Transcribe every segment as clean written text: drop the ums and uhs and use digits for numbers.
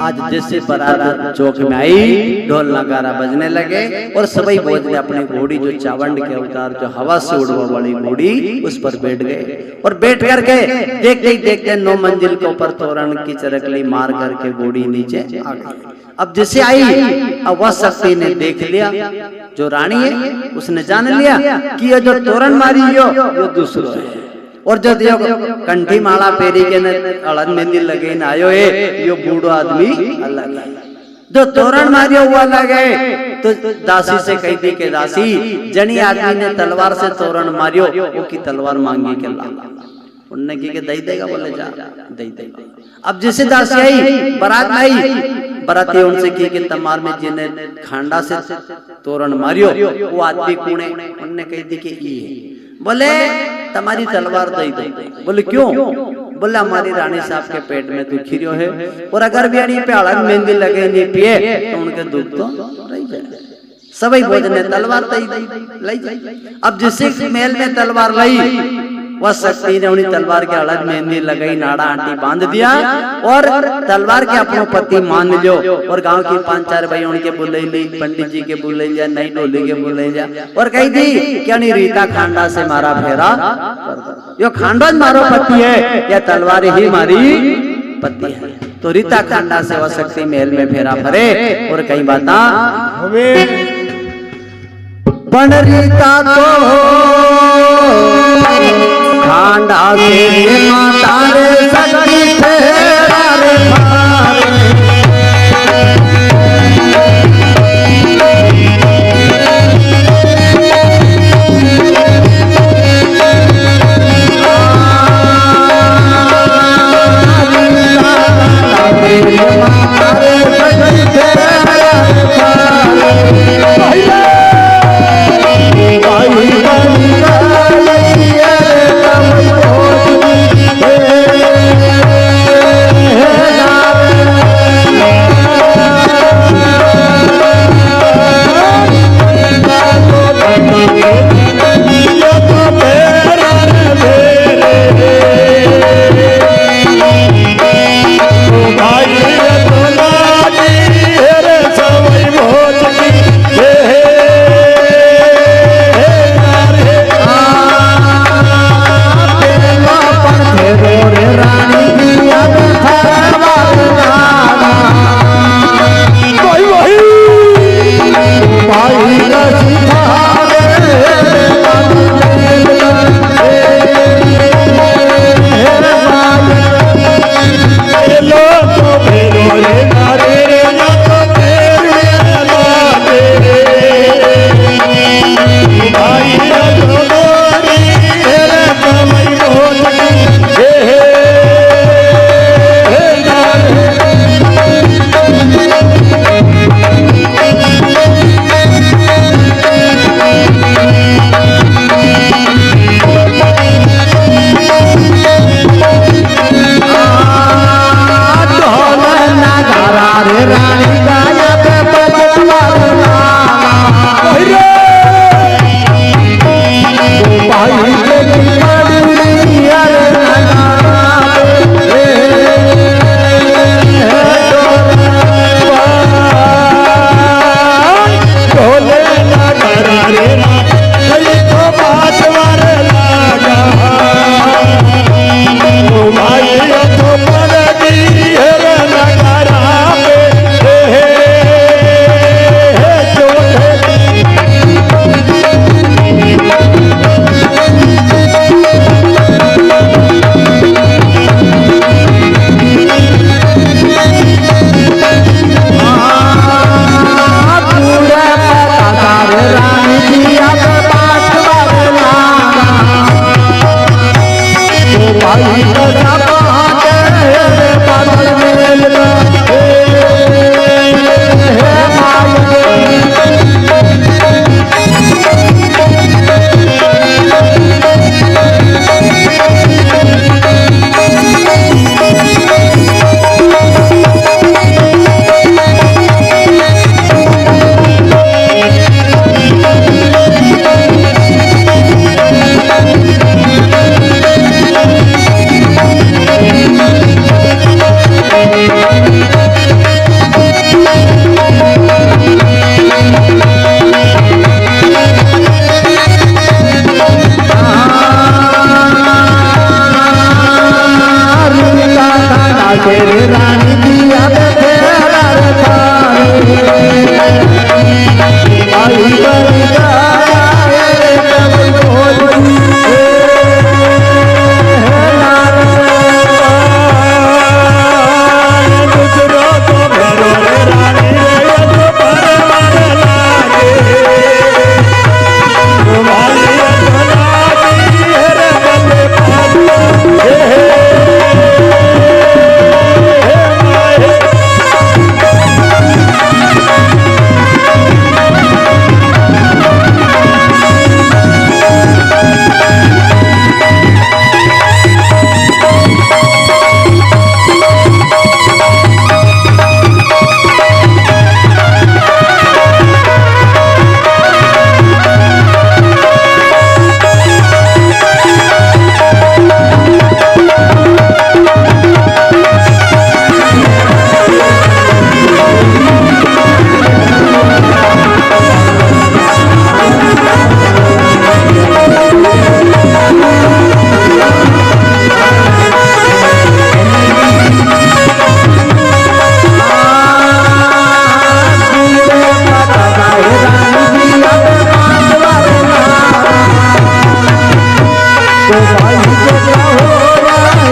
आज जैसे बारात चौक में आई, ढोल नगारा बजने लगे और सभी भोज ने अपनी घोड़ी जो चावंड के अवतार जो हवा से उड़वा वाली घोड़ी उस पर बैठ गए और बैठ करके देखते ही देखते 9 मंजिल के ऊपर तोरण की चरकली मार करके घोड़ी नीचे आ गई। अब जैसे आई, अब वह शक्ति ने देख लिया, जो रानी है उसने जान लिया कि ये जो तोरण मारी यो दूसरो है और जो दियो कंठी माला पेरी के ने अड़न मेहंदी लगे न आयो है यो बूढ़ो आदमी अलग है, जो तोरण मारियो हुआ लगे। तो दासी से कही थी कि दासी जनी आदमी ने तलवार से तोरण मारियो वो की तलवार मांगी के ला, उनने की दई देगा, बोले जा दई देगा। अब जैसे दासी आई, बारात में आई, बराती उनसे की कि तमार में जिन्हें खांडा से तोरण मारियो वो आदमी कौन है, उनने कही थी कि ये, बोले तुम्हारी तलवार दई दो। बोले क्यों? बोले हमारी रानी साहब के पेट में दुखी रहो है और अगर भी अड़ी पे हड़न मेहंदी लगे नहीं पिए तो उनके दुख तो रही जाए। सभी भोज ने तलवार दई। अब जिस महल में तलवार लाई वह शक्ति ने उन्हीं तलवार के हड़न मेहंदी लगाई, नाड़ा आंटी बांध दिया और तलवार के अपनो पति मान लो और गांव की 5-4 भाई उनके बुले ली, पंडित जी के बुले जा, नई डोली के बुले जा और कही थी क्या नहीं रीता खांडा से मारा फेरा, यो खांडा मारो पति है या तलवार ही मारी पति है। तो रीता खांडा से वह शक्ति महल में फेरा भरे और कई बाता बन रीता तो खांडा से माता रे शक्ति फेरा रे मारे। तो भाई जो क्या हो रहा है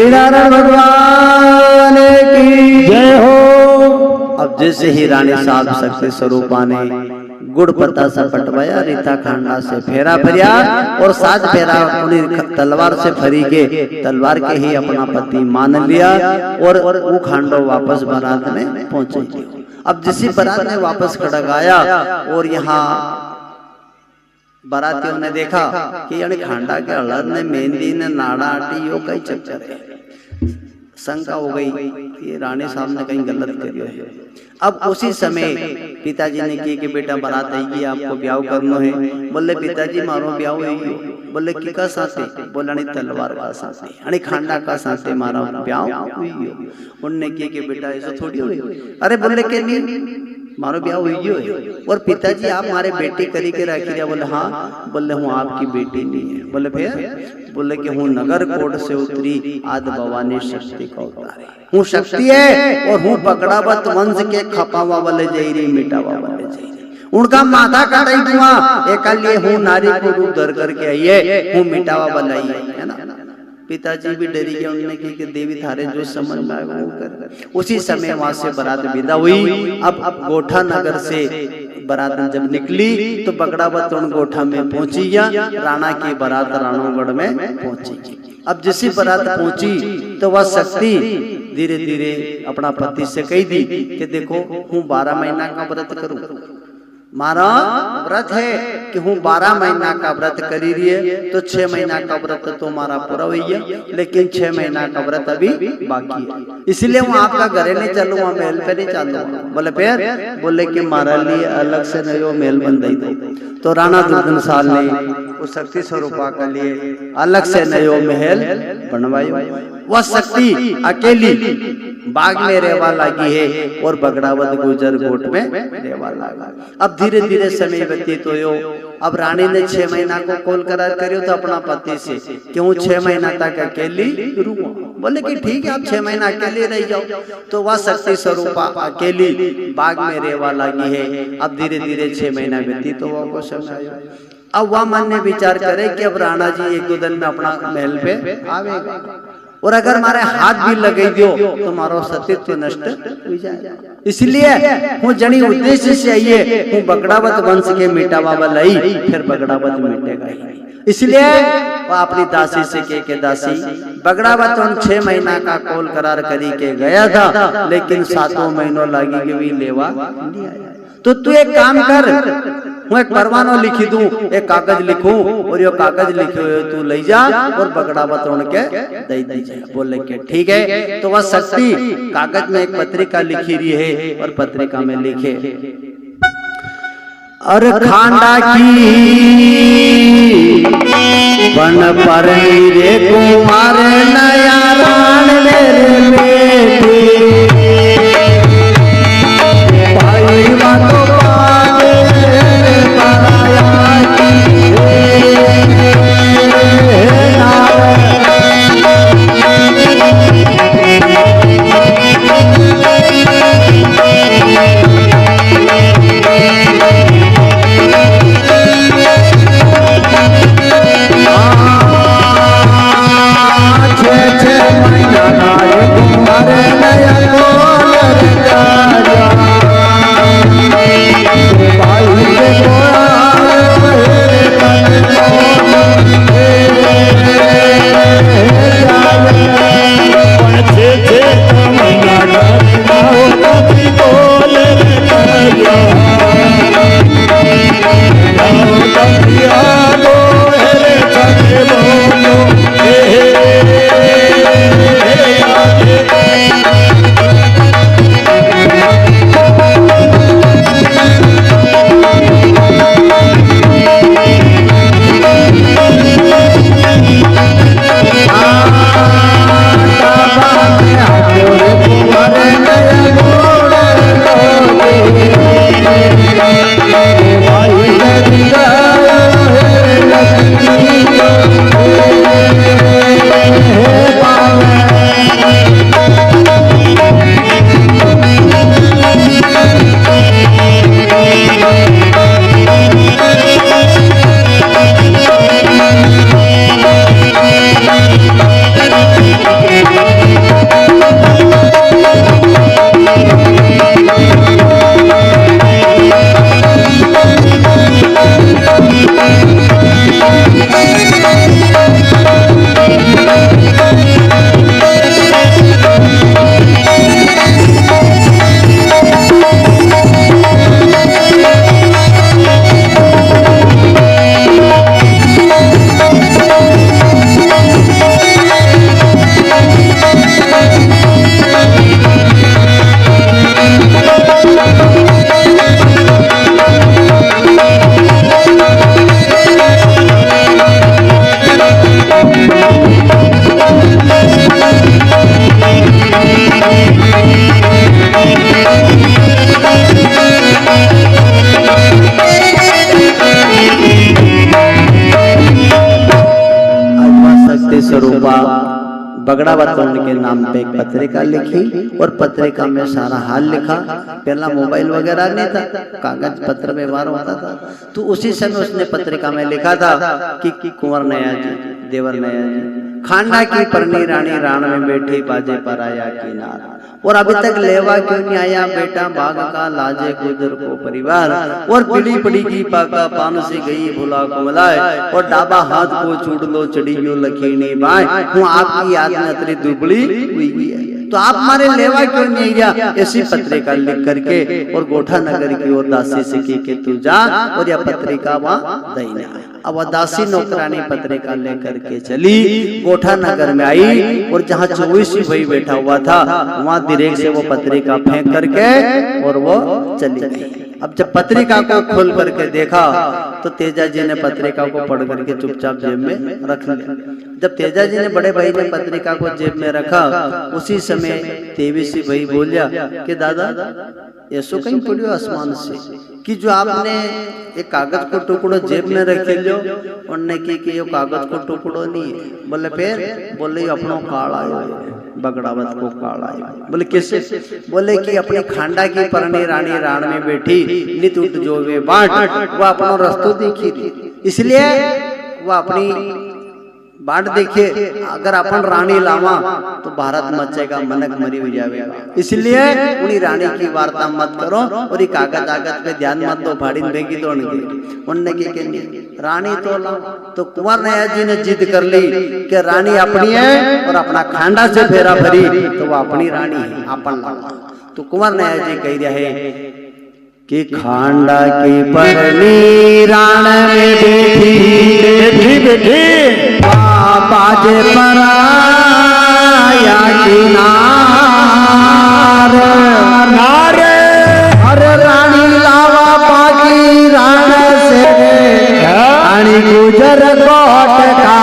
नारायण भगवान की जय हो। अब जैसे ही रानी साहब शक्ति स्वरूपा ने गुड़ पत्ता सा पटवाया, रीता खांडा से फेरा फरिया और सात फेरा उन्हें तलवार से फरी के तलवार के ही अपना पति मान लिया और वो खांडो वापस बारात में पहुंचे। अब जिसी बारात ने वापस खड़गाया और यहाँ बारातियों ने देखा कि यानी खांडा के हलद ने मेहंदी ने नाड़ा आटी यो कई चक्कर है, शंका हो गई कि रानी साहब ने कहीं गलत करियो है। अब उसी समय पिताजी ने कही कि बेटा बारात आएगी, आपको ब्याह करना है। बोले पिताजी मारो ब्याह होगी। बोले की का साथे? बोला नहीं तलवार का साथे, यानी खांडा का साथे मारा ब्याह हुई। उनने कही कि बेटा ऐसा थोड़ी हुई। अरे बोले के नहीं मारो ब्याह हुई है। और पिताजी आप हमारे बेटी करी के रखी रहा? बोले हाँ। बोले हूँ आपकी बेटी नहीं है। बोले फिर? बोले कि हूँ नगर कोट से उतरी आद भवानी शक्ति का अवतार है, हूँ शक्ति है और हूँ पकड़ावत वंश के खपावा वाले जयरी मिटावा वाले जयरी, उनका माथा काटा हुआ एक लिए हूँ नारी को रूप धर करके आइए, हूँ मिटावा वाला ही है ना। पिताजी भी डरी गए, उन्होंने कहा कि देवी थारे जो समझ में आए वो कर। उसी समय वहां से बारात विदा हुई। अब गोठा नगर से बारात जब निकली तो बगड़ावत गोठा में पहुंची या राणा की बारात राणोगढ़ में पहुंची। अब जैसी बारात पहुंची तो वह शक्ति धीरे धीरे अपना पति से कही दी कि देखो हूँ 12 महीना का व्रत करूं, मारा व्रत है कि हूँ 12 महीना का व्रत करी रही है, तो 6 महीना का व्रत तो हमारा पूरा हुई है, लेकिन 6 महीना का व्रत अभी बाकी है, इसलिए वो आपका घरे नहीं चलूंगा, महल पे नहीं चलूंगा। बोले फिर? बोले कि मारा लिए अलग से नहीं वो महल बन दे। तो राणा दुर्गनशाल ने उस शक्ति स्वरूपा के लिए अलग से नयो महल बनवाई। वह शक्ति अकेली बाग में रहवा लगी है और बगड़ावत गुजर गोट में रहवा लगा। अब धीरे धीरे समय व्यतीत हो। अब रानी ने 6 महीना को कॉल करार करियो तो अपना पति से क्यों 6 महीना तक अकेली रुको। बोले कि ठीक है आप 6 महीना अकेले रह जाओ। तो वह शक्ति स्वरूपा अकेली बाग में रहवा लगी है। अब धीरे धीरे 6 महीना व्यतीत हो को समय। अब वह मन ने विचार करे कि अब राणा जी 1-2 दिन में अपना महल पे आवेगा और अगर हमारे हाथ भी लगे दो तो हमारा सतीत्व नष्ट हो जाएगा, इसलिए हूँ जनी उद्देश्य से आइए हूँ बगड़ावत वंश के मिटावा वाला ही, फिर बगड़ावत मिटेगा ही। इसलिए वो अपनी दासी से के दासी बगड़ावत उन 6 महीना का कॉल करार करी के गया था, लेकिन 7 महीनों लगी के भी लेवा नहीं आया। तो तू एक काम कर, मैं एक परवानो लिखी दूं, एक कागज लिखूं और ये कागज लिखे हुए तू ले जा और बगड़ावत उनके दे दीजिए। बोले कि ठीक है। तो वह शक्ति कागज में एक पत्रिका लिखी रही है और पत्रिका में लिखे और खांडा की बन पर रे कुमार नया रान मेरे बेटे भाई बातों महीना स्वरूपा बगड़ा बतौन के नाम पे एक पत्रिका लिखी और पत्रिका में सारा हाल लिखा। पहला मोबाइल वगैरह नहीं था, कागज पत्र व्यवहार होता था। तो उसी समय उसने पत्रिका में लिखा था कि कुंवर नया जी, देवर नया जी, खांडा की परनी रानी राण में बैठी बाजे पर आया किनार। और अभी तक लेवा क्यों नहीं आया बेटा बाग का लाजे गुजर को परिवार। और पीली पड़ी की पाका पान से गई भुला को मलाए और डाबा हाथ को चूड़ लो चढ़ी यो लखीनी बाय। हूँ आपकी याद में अतरी दुबली हुई है, तो आप हमारे लेवा क्यों नहीं गया। ऐसी पत्रिका लिख करके और गोठा नगर की ओर दासी से की के तू जा और यह पत्रिका वहाँ दईना। अब वह दासी नौकरानी पत्रिका लेकर के चली, गोठा नगर में आई और जहाँ 24 भाई बैठा हुआ था वहाँ दिरेक से वो पत्रिका फेंक करके और वो चली गई। अब जब पत्रिका को खोल करके देखा तो तेजा जी ने पत्रिका को पढ़ करके चुपचाप जेब में रख लिया। जब तेजा जी ने बड़े भाई ने पत्रिका को जेब में रखा, उसी समय तेवीसी भाई बोलिया कि दादा ऐसो कहीं पड़ियो आसमान से कि जो आपने एक कागज को टुकड़ो जेब में रख लियो और ने कि ये कागज को टुकड़ो नहीं है। बोले फिर बोले अपनो काल आयो बगड़ावत को काल आयो। बोले किससे? बोले कि अपनी खांडा की परनी रानी राण में बैठी नित उठ जो वे बाट वो अपनो रस्तो देखी थी, इसलिए वो अपनी बाट देखिए। अगर अपन रानी लावा तो भारत मचेगा, मनक मरी हो जाएगा, इसलिए उन्हीं रानी की वार्ता मत करो और ये कागज आगज पे ध्यान मत दो, फाड़ी बेगी तो उनने की रानी तो लाओ। तो कुंवर नया जी ने जिद कर ली कि रानी अपनी है और अपना खांडा से फेरा भरी तो वो अपनी रानी है, अपन लाओ। तो कुंवर नया जी कह रहे कि खांडा की परनी राण में बैठी बैठी बाजे पर आया किनार। अरे रानी लावा पाकी राण से रानी गुजर कोट का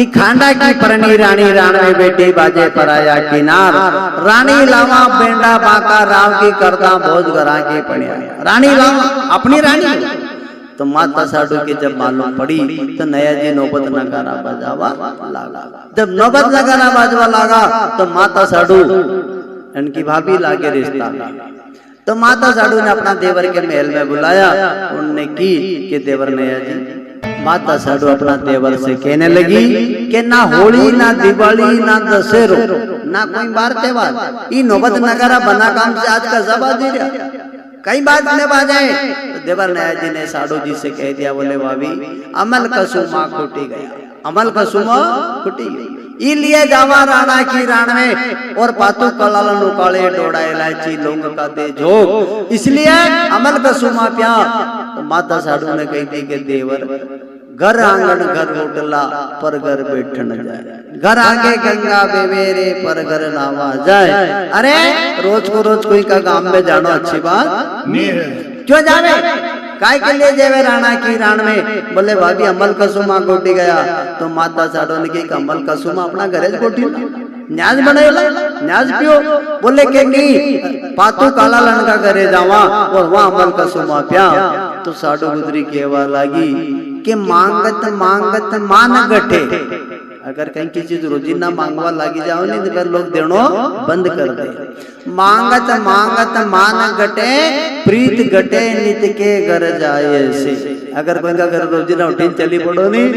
कि खांडा की परनी रानी राण में बेटी बाजे पराया किनार, रानी लावा बेंडा बाका राव की करदा भोज गरा की पड़िया। रानी लावा अपनी रानी। तो माता साडू की जब मालूम पड़ी तो नया जी नौबत नगारा बजावा लगा। जब नौबत नगारा बजवा लगा तो माता साडू इनकी भाभी लागे रिश्ता। तो माता साडू ने अपना देवर के महल में बुलाया, उनने की कि देवर नया जी। माता साडू अपना देवर से कहने लगी कि ना होली ना दिवाली ना दशहरो ना कोई बार त्योहार, ये नौबत नगारा बना काम से आज का जबा दे रहा कई बात ने बाजे। तो देवर नया जी ने साडू जी से कह दिया, बोले भाभी अमल कसुमा खुटी गया, अमल कसुमा खुटी गई। ई लिए जावा राणा की राण में और पातू कलालन उकाले डोड़ा इलायची लौंग का दे झोंक, इसलिए अमल कसुमा प्या। तो माता साडू ने कही थी कि देवर घर आंगन घर उठला पर घर बैठन जाए, घर आगे गंगा बेवेरे पर घर नावा जाए। अरे रोज को रोज कोई का गांव में जानो अच्छी बात नहीं है, क्यों जावे काय के लिए जेवे राणा की राण में। बोले भाभी अमल कसुमा कोटी गया। तो माता साडू ने की अमल कसुमा अपना घरे कोटी न्याज बनेला न्याज पियो। बोले के नहीं पातू काला लड़का करे जावा और वहां अमल कसुमा प्या। तो साडू गुजरी कहवा लागी कि मांगत मांगत मान गठे, अगर कहीं की चीज रोजीना मांगवा लागी जाओ नहीं तो फिर लोग देनो बंद कर दे। मांगत मांगत मान गटे प्रीत गटे नित के घर जाए से, अगर कोई का घर रोजीना उठी चली पड़ो नहीं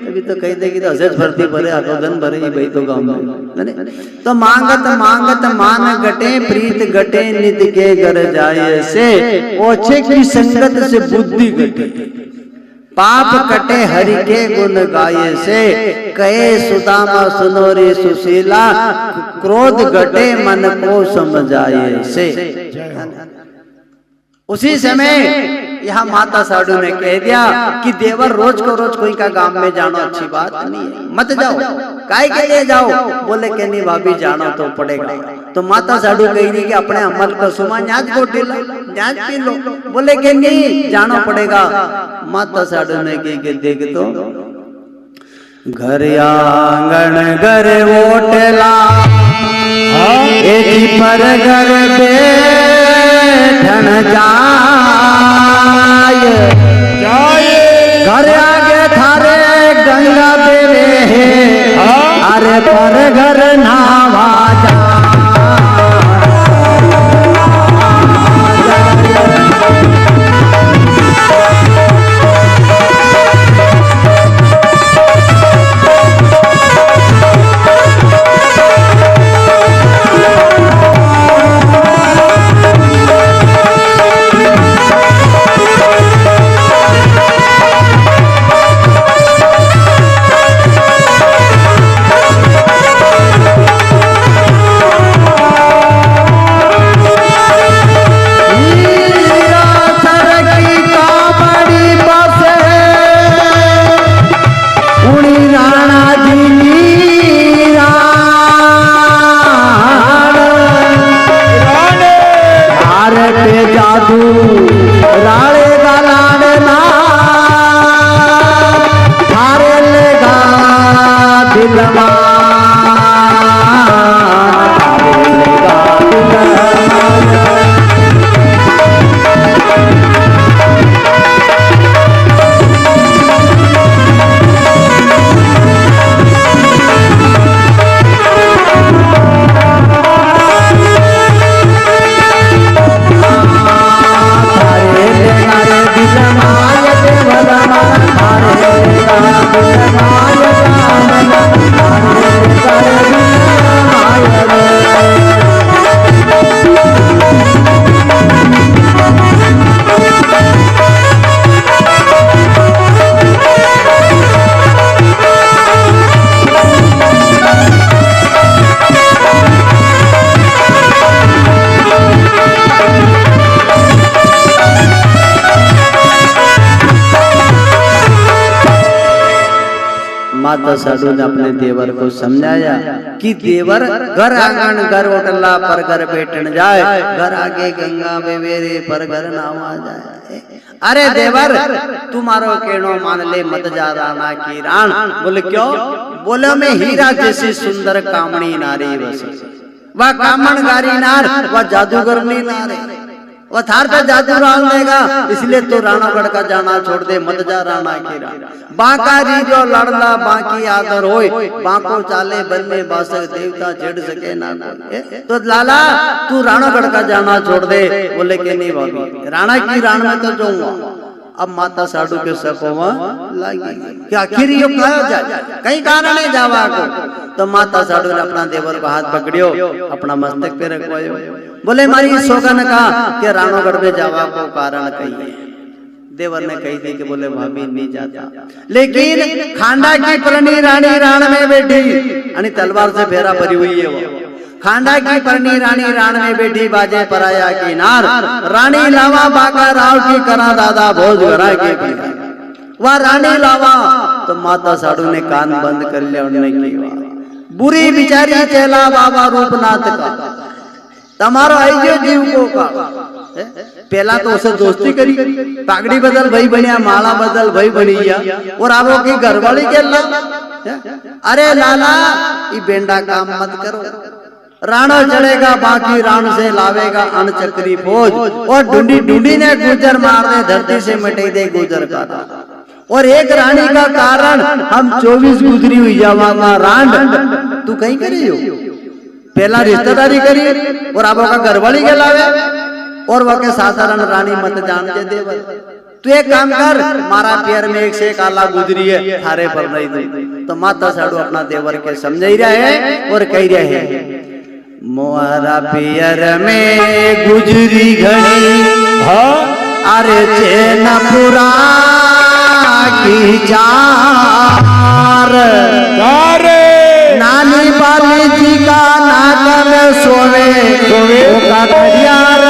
अभी तो कही देगी तो हसेज भरती भरे आखो दिन भरे ही भाई तो गाँव में। तो मांगत मांगत मान गटे प्रीत गटे नित के घर जाए से, ओछे की संगत से बुद्धि गटे पाप कटे हरि के गुण गाये से, कहे सुदामा सुनोरी सुशीला क्रोध गटे मन को समझाए से। उसी समय यहाँ माता साडू ने कह दिया कि देवर रोज को रोज कोई का गांव में जानो अच्छी बात नहीं है, मत जाओ। काय के लिए जाओ? बोले के नहीं भाभी जानो तो पड़ेगा। तो माता साडू कही नहीं कि अपने अमल का सुमा न्याज को न्याज पी लो। बोले के नहीं जाना पड़ेगा। माता साडू ने कही कि देख तो घर आंगन घर ओटला एक पर घर बैठन जाए, घर आगे थारे गंगा बेरे अरे पर घर नावा जा। माता साडू ने अपने देवर को समझाया कि देवर घर आंगन घर ओटला पर घर बैठन जाए, घर आगे गंगा बेवेरे पर घर नावा जाए। अरे देवर तुम्हारो केनो मान ले मत जा राणा की रान। बोले क्यों? बोले मैं हीरा जैसी सुंदर कामणी नारी बस, वह कामणगारी नार, वह जादूगरनी नार है, वह थार पे जादू डाल देगा, इसलिए तो राणागढ़ का जाना छोड़ दे, मत जा राणा की रान। बांका रीजो लड़ला बाकी आदर होय, बांको चाले बन में बासक देवता छेड़ सके ना कोई। तो लाला तू राणागढ़ का जाना छोड़ दे। बोले के नहीं भाभी, राणा की रान में तो जाऊंगा। अब माता साडू के सकोवा लागी कि आखिर यो कहा जाए, कहीं कारण नहीं जावा को। तो माता साडू ने अपना देवर को हाथ पकड़ियो, अपना मस्तक पे रखवायो। बोले मारी सोगन का कि राणागढ़ में जावा को कारण कही। देवर ने कही थी कि बोले भाभी नहीं जाता, लेकिन खांडा की परनी रानी राण में बैठी, यानी तलवार से फेरा भरी हुई है वो। खांडा की परनी रानी राण में बैठी, बाजे पराया की नार, रानी लावा बाका राव की करा दादा भोज घरा के पिया। वह रानी लावा तो माता साडू ने कान बंद कर लिया, उन्होंने की बुरी बिचारी चेला बाबा रूपनाथ का तमारो आईजो जीव को का। पहला तो उसे दोस्ती करी, पागड़ी बदल भाई बनिया, माला बदल भाई बनिया, और आवो की घरवाली के ला। अरे लाला ये बेंडा काम मत करो, राणा चढ़ेगा बाकी राण से लावेगा अनचक्री फौज, और ढूंढी ढूंढी ने गुजर मार दे, धरती से मिटे दे गुजर का। और एक रानी का कारण हम 24 गुजरी हुई जावांगा रांड। तू कहीं करी हो, पहला रिश्तेदारी करी और अब का घरवाली के लावे, और वह के साधारण रानी मत जान दे देवर। तू एक काम कर, मारा पैर में एक से काला गुजरी है, थारे पर नहीं दे। तो माता साडू अपना देवर के समझ रहे और कह रहे हैं, मोरा पियर में गुजरी घड़ी, अरे चैन पुरा की चार, नानी बाली जी का नाक में सोवे, का घड़ियार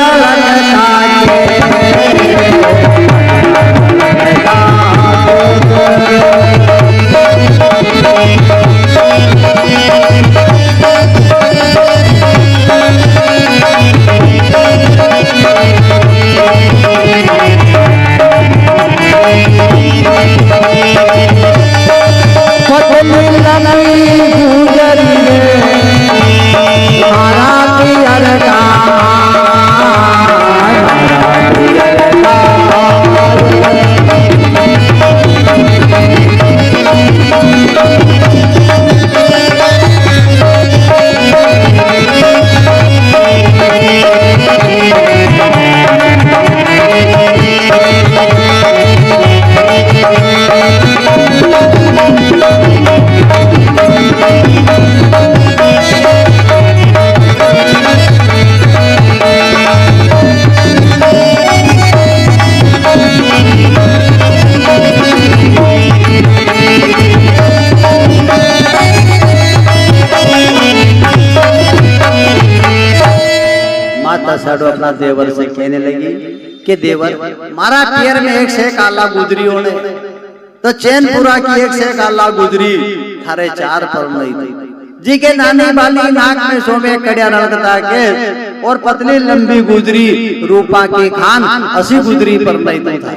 लगता साडू अपना देवर से कहने लगी कि देवर मारा पैर में एक से काला गुजरी होने, तो चैनपुरा की एक से काला गुजरी, थारे चार पर नहीं थी। जी के नानी बाली नाक में सोमे कड़िया रड़कता के, और पतली लंबी गुजरी रूपा की खान असी गुजरी पर नहीं था।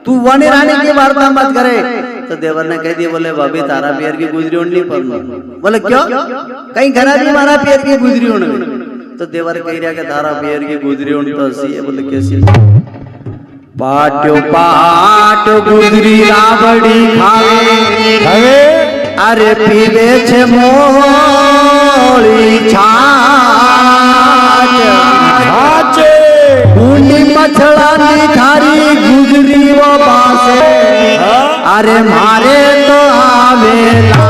तू वानी रानी की वार्ता मत करे। तो देवर ने कह दिया, बोले भाभी तारा पैर की गुजरी होनी पर। बोले क्यों? कहीं घरा भी मारा पैर की गुजरी होने। तो देवर कह रहा कि धारा पैर की गुजरी उन तो हसी है। बोले कैसी? पाट्यो पाट गुजरी राबड़ी खावे, अरे पीवे छे मोली छाछ, ऊनी मछलानी थारी गुजरी वो बासे, अरे मारे तो आवेला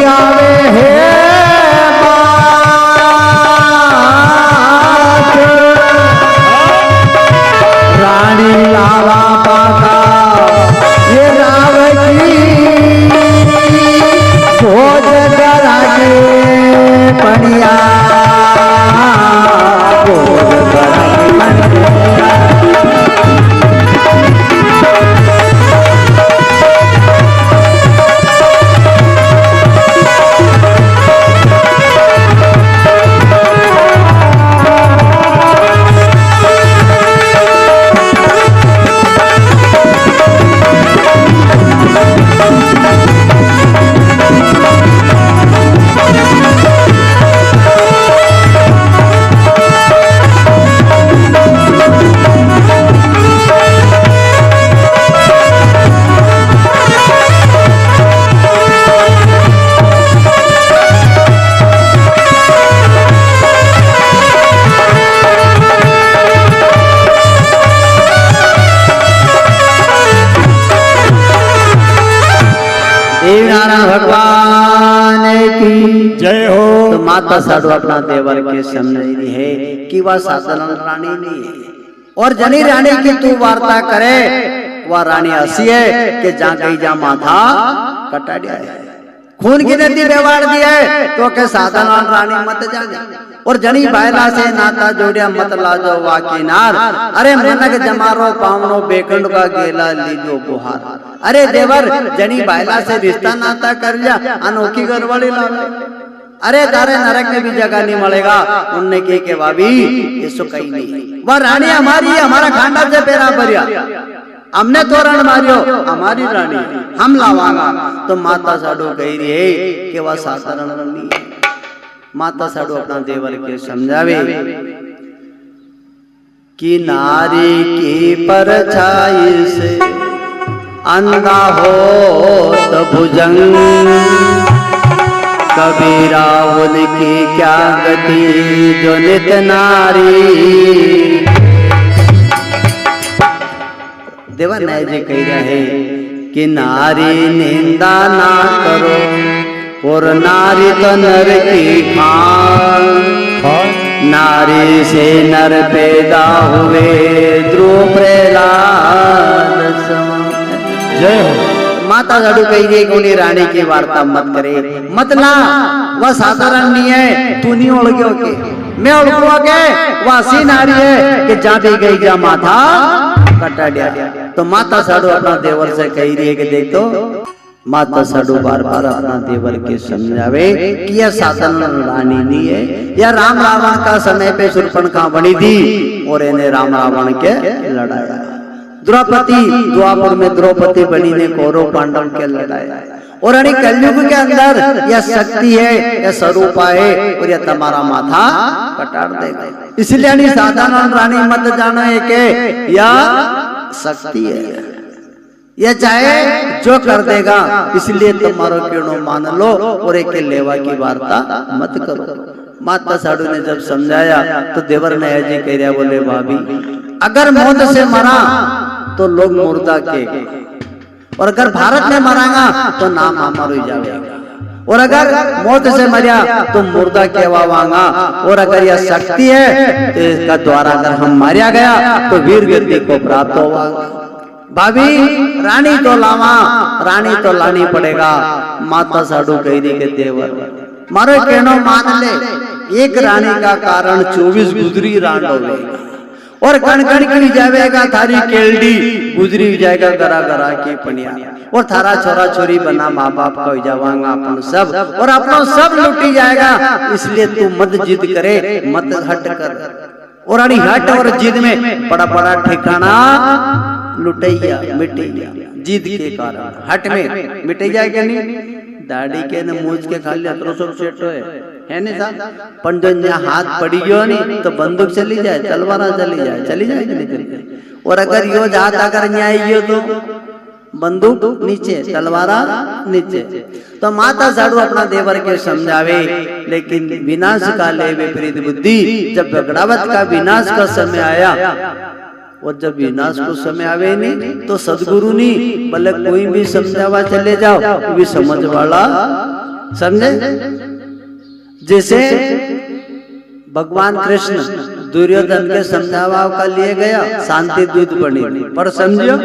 आवे माता साडू अपना देवर के समझ रही है कि वह साधारण रानी नहीं है। और जनी रानी की तू वार्ता करे, वह रानी हसी है कि जा गई जा माथा कटा दिया है, खून की नदी बेवाड़ दी है, तो के साधारण रानी मत जा। और जनी बायला से नाता जोड़िया मत लाजो वा किनार, अरे मनक जमारो पावनो बेकंड का गेला लीजो गुहार। अरे देवर जनी बायला से रिश्ता नाता कर लिया, अनोखी गड़बड़ी ला, अरे तारे नरक में भी जगह नहीं मिलेगा। उनने के भाभी ये सो कहीं नहीं, वह रानी हमारी, हमारा खानदान से पेरा भरिया, हमने तोरण मारियो, हमारी रानी हम लावांगा। तो माता साडू कह रही है कि वह साधारण रानी है। माता साडू अपना देवर के समझावे कि नारी की परछाई से अंधा हो तो भुजंग, कबीरा उनकी क्या गति जो नित नारी। देवर नए जी कह रहे कि नारी निंदा ना करो, और नारी तो नर की खान, नारी से नर पैदा हुए ध्रुव प्रहलाद। जय हो। माता साडू कही गई कि रानी की वार्ता मत करे, मत ला, वह साधारण नहीं है, तू नहीं ओढ़ के मैं ओढ़ के, वह सी नारी है कि जा भी गई जा माथा कटा दिया। तो माता साडू अपना देवर से कही रही है कि देख तो माता साडू बार बार अपना देवर के समझावे कि यह साधारण रानी नहीं है, यह राम रावण का समय पे शूर्पणखा बनी थी और इन्हें राम रावण के लड़ाया। द्रौपदी द्वापर में द्रौपदी बनी ने कौरव पांडव के लड़ाया। और अरे कलयुग के अंदर यह शक्ति है, यह स्वरूपा है, और यह तुम्हारा माथा कटाड़ देगा। इसलिए साधारण रानी मत जानो है कि यह शक्ति है, यह चाहे जो कर देगा, इसलिए तुम्हारो क्यों मान लो और एक लेवा की वार्ता मत करो। माता साडू ने जब समझाया तो देवर ने जी कह रहा, बोले भाभी अगर मौत से मरा तो लोग मुर्दा के, और अगर भारत में मरांगा तो नाम हमारो ही जाएगा, और अगर मौत से मरिया तो मुर्दा कहवावांगा, और अगर यह शक्ति है तो इसका द्वारा अगर हम मारिया गया तो वीर गति को प्राप्त होगा। भाभी रानी तो लावा, रानी तो लानी पड़ेगा। माता साडू कह रही के देवर मारो कहनो मान ले, एक रानी का कारण 24 गुजरी रांड होगा, और कण कण की जाएगा थारी केल्डी, गुजरी जाएगा गरा गरा की पनिया, और थारा छोरा छोरी बना माँ बाप का हो जावांगा अपन सब, और अपना सब लुटी जाएगा। इसलिए तू मत जिद करे, मत हट कर, और अड़ी हट और जिद में बड़ा बड़ा ठिकाना लुटैया मिटैया, जिद के कारण हट में मिटैया क्या नहीं, दाढ़ी के न मूछ के खाली अतरो सब सेट है नहीं साहब, पंजन हाथ पड़ी गयो नहीं तो बंदूक चली जाए, तलवार चली जाए, चली जाए। और अगर यो जात अगर न्याय यो तो बंदूक नीचे, तलवारा नीचे। तो माता साडू अपना देवर के समझावे, लेकिन विनाश का ले विपरीत बुद्धि। जब बगड़ावत का विनाश का समय आया, और जब विनाश को समय आवे नहीं तो सदगुरु नहीं भले कोई भी समझावा चले जाओ, भी समझ वाला समझे। जैसे भगवान कृष्ण दुर्योधन के समझावा का लिए गया, शांति दूत बनी, पर समझो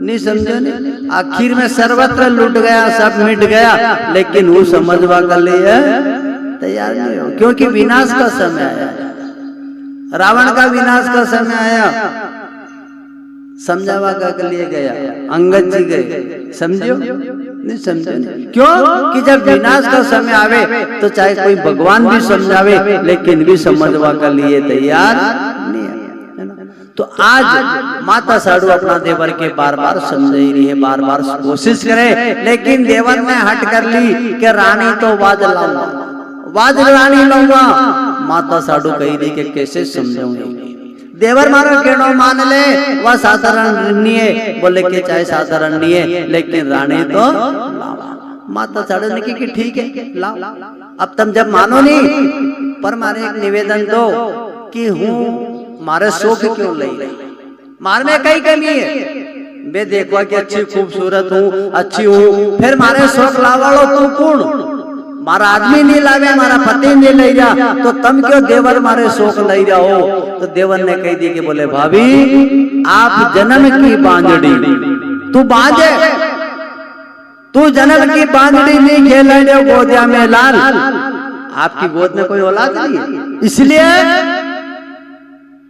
नहीं, समझो नहीं, आखिर में सर्वत्र लूट गया, सब मिट गया, लेकिन वो समझवा का लिए तैयार नहीं हो, क्योंकि विनाश का समय आया, रावण का विनाश का समय आया, समझावा का लिए गया, अंगद जी गए, समझो नहीं, समझो नहीं। क्यों कि जब विनाश का समय आवे तो चाहे कोई भगवान भी समझावे, लेकिन भी समझवा का लिए तैयार नहीं है। तो आज माता साडू अपना देवर के बार बार समझ रही है, बार बार कोशिश करे, लेकिन देवर ने हट कर ली कि रानी तो वाज लाऊंगा, वाज रानी लाऊंगा। माता साडू कही रही कि कैसे समझाऊंगी, देवर मारो केनो मान ले, वह साधारण नहीं है, बोले कि चाहे साधारण नहीं है, लेकिन रानी तो लावा। माता साडू ने कि ठीक है लाओ। अब तुम जब मानो नहीं, पर मारे एक निवेदन दो कि हूँ मारे शौक क्यों ले, मार में कई कमी है, बे देखवा कि अच्छी खूबसूरत हूँ, अच्छी हूँ, फिर मारे शौक लावाड़ो तू कौन, मारा आदमी नहीं लावे, मारा पति नहीं ले जा, तो तुम क्यों देवर मारे शोक ले जाओ। तो देवर ने कह दी कि बोले भाभी आप जन्म की बांझड़ी, तू बांझे, तू जन्म की बांझड़ी नहीं खेल गोदिया में लाल, आपकी गोद में कोई औलाद नहीं है, इसलिए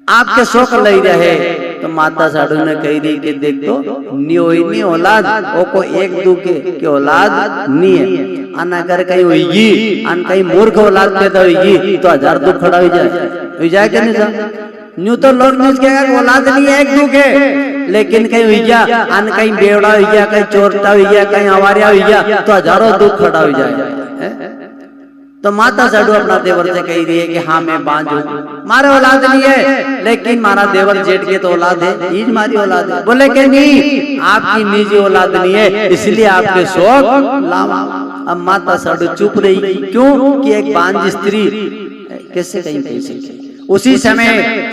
आपके शोक ले रहे। तो माता साधु ने कही दी कि देख तो नहीं औलाद, वो को एक दू के औलाद नहीं है, अन अगर कहीं होगी, अन कहीं मूर्ख औलाद पैदा होगी तो 1000 दुख खड़ा हो जाए क्या नहीं साहब। यूं तो लोग नहीं कहेगा औलाद नहीं है एक दू के, लेकिन कहीं हुई गया, अन कहीं बेवड़ा हुई गया, कहीं चोरता हुई गया, कहीं हवारिया हुई गया तो 1000 दुख खड़ा हो जाए। तो माता साधु अपना देवर से कही रही है कि हाँ मैं बांझ हूँ, मारे औलाद नहीं है, लेकिन मारा देवर जेठ के तो औलाद है, ईज मारी औलाद है। बोले कि नहीं आपकी निजी औलाद नहीं है, इसलिए आपके शौक लावा। अब माता साधु चुप रही, क्यों कि एक बांझ स्त्री कैसे कहीं कैसे। उसी समय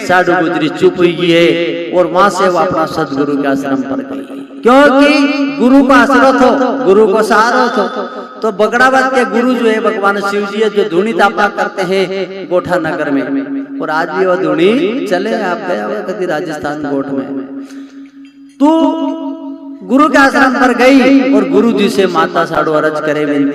साधु गुजरी चुप हुई है और वहां से वो अपना सदगुरु के आश्रम पर गई, क्योंकि गुरु का आश्रत हो, गुरु को सहारा हो। तो बगड़ावत के गुरु जो है भगवान शिव जी है, जो धुनी तापा करते हैं गोठा नगर में, और आज भी वो धुनी चले। आप गया होगा कभी राजस्थान गोठ में। तू गुरु के आश्रम पर गई और गुरु जी से माता साधु अर्ज करे, विनती